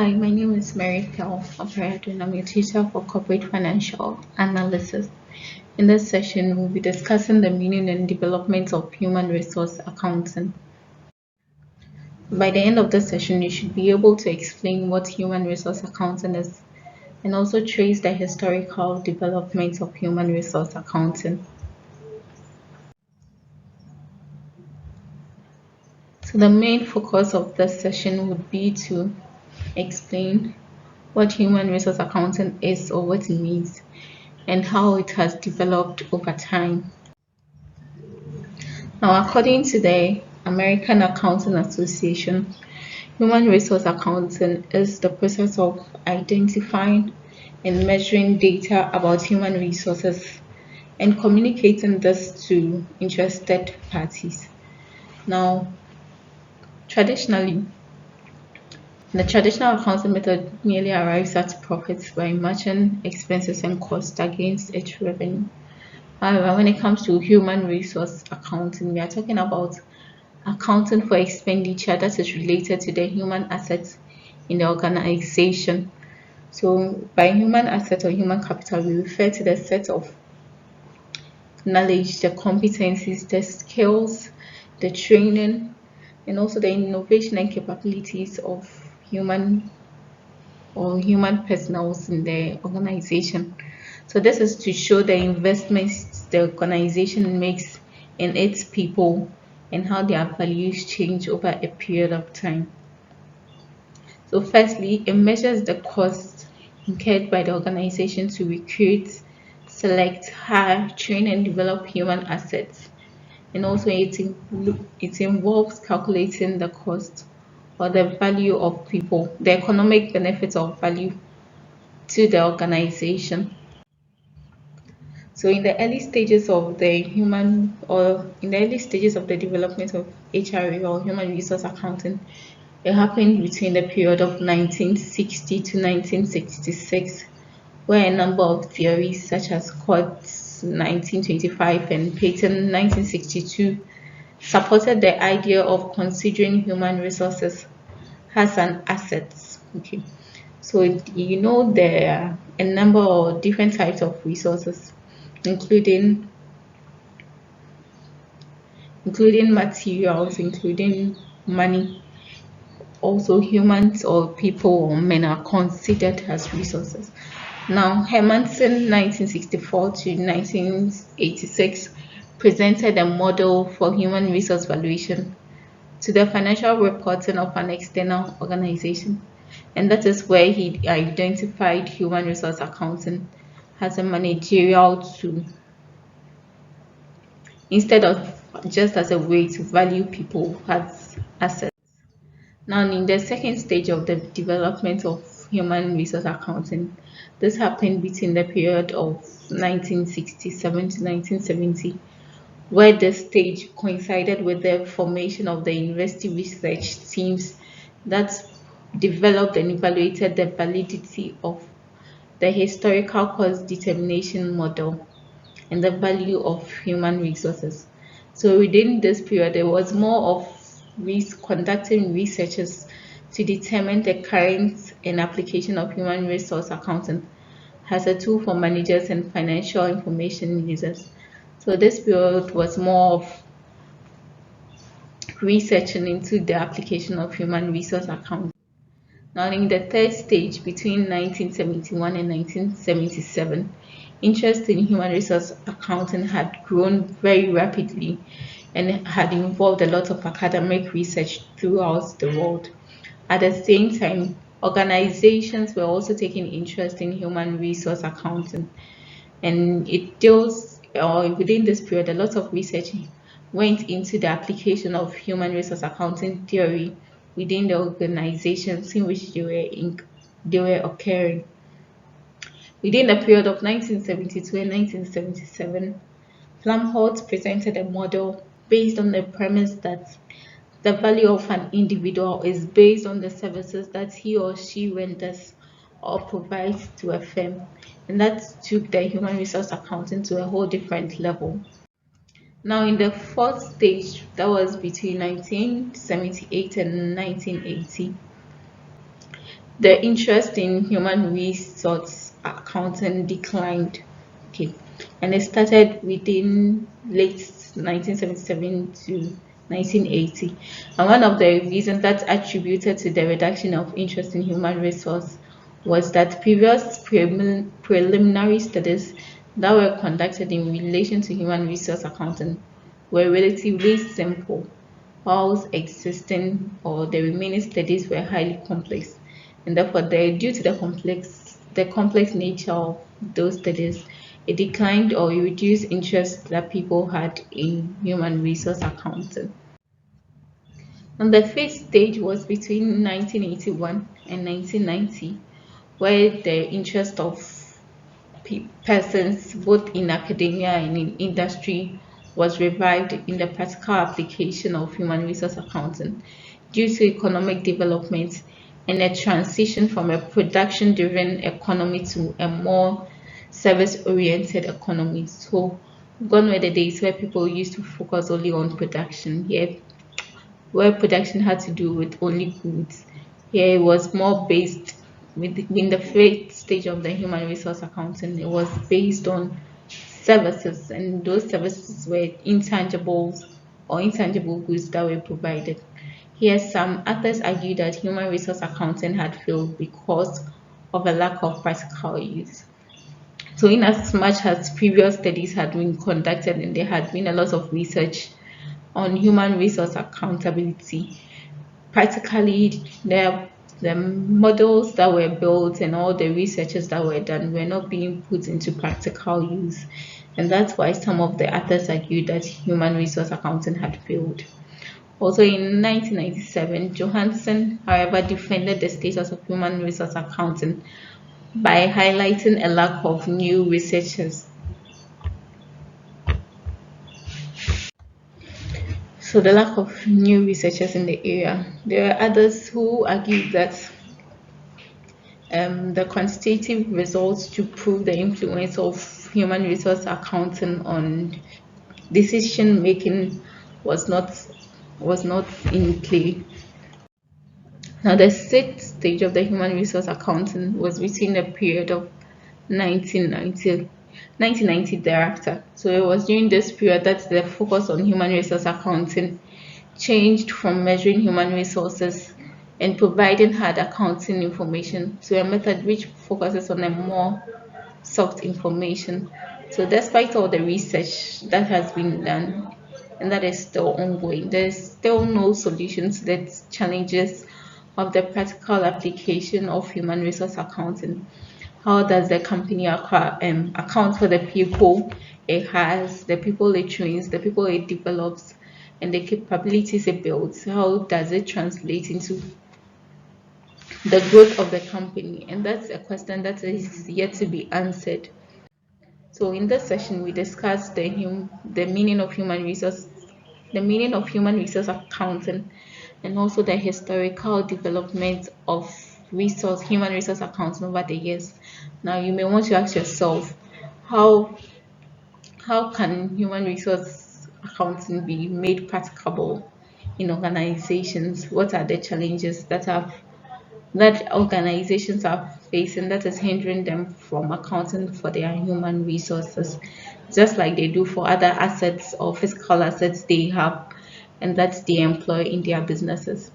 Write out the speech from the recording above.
Hi, my name is Mary Kell Operado, and I'm your teacher for corporate financial analysis. In this session, we'll be discussing the meaning and development of human resource accounting. By the end of the session, you should be able to explain what human resource accounting is and also trace the historical development of human resource accounting. So the main focus of this session would be to explain what human resource accounting is or what it means and how it has developed over time. Now, according to the American Accounting Association, human resource accounting is the process of identifying and measuring data about human resources and communicating this to interested parties. Now, traditionally, the traditional accounting method merely arrives at profits by matching expenses and costs against its revenue. However, when it comes to human resource accounting, we are talking about accounting for expenditure that is related to the human assets in the organization. So, by human asset or human capital, we refer to the set of knowledge, the competencies, the skills, the training, and also the innovation and capabilities of human or human personnel in the organization. So this is to show the investments the organization makes in its people and how their values change over a period of time. So firstly, it measures the cost incurred by the organization to recruit, select, hire, train, and develop human assets. And also it involves calculating the cost or the value of people, the economic benefits of value to the organization. So in the early stages of the human or in the early stages of the development of HRA or human resource accounting, it happened between the period of 1960 to 1966, where a number of theories such as Coates 1925 and Payton 1962 supported the idea of considering human resources as an asset. Okay. So there are a number of different types of resources, including materials, including money. Also, humans or people or men are considered as resources. Now, Hermanson 1964 to 1986 presented a model for human resource valuation to the financial reporting of an external organization. And that is where he identified human resource accounting as a managerial tool instead of just as a way to value people as assets. Now, in the second stage of the development of human resource accounting, this happened between the period of 1967 to 1970, where this stage coincided with the formation of the university research teams that developed and evaluated the validity of the historical cost determination model and the value of human resources. So within this period, there was more of conducting researches to determine the current and application of human resource accounting as a tool for managers and financial information users. So this period was more of researching into the application of human resource accounting. Now, in the third stage, between 1971 and 1977, interest in human resource accounting had grown very rapidly and had involved a lot of academic research throughout the world. At the same time, organizations were also taking interest in human resource accounting, and it deals, or within this period, a lot of research went into the application of human resource accounting theory within the organizations in which they were occurring. Within the period of 1972 and 1977, Plumholt presented a model based on the premise that the value of an individual is based on the services that he or she renders or provides to a firm. And that took the human resource accounting to a whole different level. Now, in the fourth stage, that was between 1978 and 1980, The interest in human resource accounting declined. Okay, and it started within late 1977 to 1980. And one of the reasons that's attributed to the reduction of interest in human resource was that previous preliminary studies that were conducted in relation to human resource accounting were relatively simple, whilst existing or the remaining studies were highly complex. And therefore, due to the complex nature of those studies, it declined or reduced interest that people had in human resource accounting. And the first stage was between 1981 and 1990, where the interest of persons both in academia and in industry was revived in the practical application of human resource accounting due to economic development and a transition from a production driven economy to a more service oriented economy. So, gone were the days where people used to focus only on production. Here, where production had to do with only goods. Here it was more based in the first stage of the human resource accounting. It was based on services, and those services were intangibles or intangible goods that were provided. Here, some authors argue that human resource accounting had failed because of a lack of practical use. So, in as much as previous studies had been conducted and there had been a lot of research on human resource accountability, practically the models that were built and all the researches that were done were not being put into practical use. And that's why some of the authors argued that human resource accounting had failed. Also in 1997, Johansson, however, defended the status of human resource accounting by highlighting a lack of new researchers. So the lack of new researchers in the area. There are others who argue that the quantitative results to prove the influence of human resource accounting on decision making was not was not in play. Now the sixth stage of the human resource accounting was between the period of 1990 thereafter. So it was during this period that the focus on human resource accounting changed from measuring human resources and providing hard accounting information to a method which focuses on a more soft information. So despite all the research that has been done and that is still ongoing, there's still no solution to the challenges of the practical application of human resource accounting. How does the company account for the people it has, the people it trains, the people it develops, and the capabilities it builds? How does it translate into the growth of the company? And that's a question that is yet to be answered. So in this session, we discussed the meaning of human resource accounting, and also the historical development of human resource accounting over the years. Now you may want to ask yourself, how how can human resource accounting be made practicable in organizations? What are the challenges that organizations are facing that is hindering them from accounting for their human resources, just like they do for other assets or physical assets they have and that they employ in their businesses?